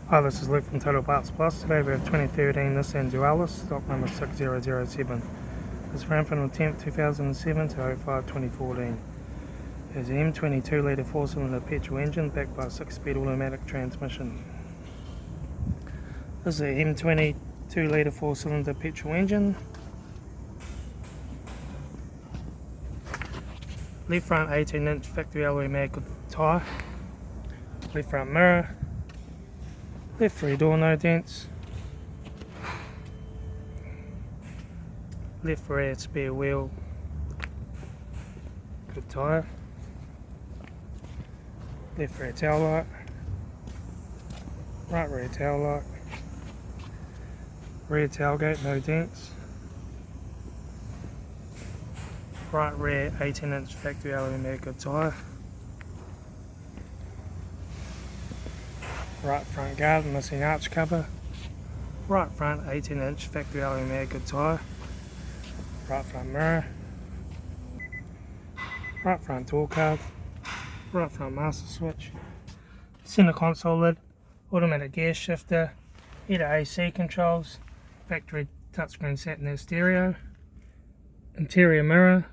Hi, this is Luke from Total Parts Plus. Today we have 2013 Nissan Dualis, stock number 6007. It's ran from the 10th 2007 to 05/2014. It has an M22 litre 4-cylinder petrol engine backed by a 6-speed automatic transmission. This is an M22 litre 4-cylinder petrol engine. Left front 18-inch factory alloy mag with tyre. Left front mirror. Left rear door no dents. Left rear spare wheel, good tyre. Left rear tail light. Right rear tail light. Rear tailgate no dents. Right rear 18-inch factory alloy mag good tyre. Right front guard missing arch cover. Right front 18-inch factory alloy mag good tyre. Right front mirror. Right front door card. Right front master switch. Centre console lid. Automatic gear shifter. Heater AC controls. Factory touchscreen sat nav stereo. Interior mirror.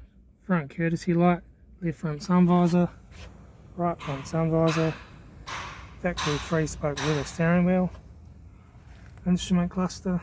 Front courtesy light. Left front sun visor. Right front sun visor. Factory 3-spoke leather steering wheel, instrument cluster,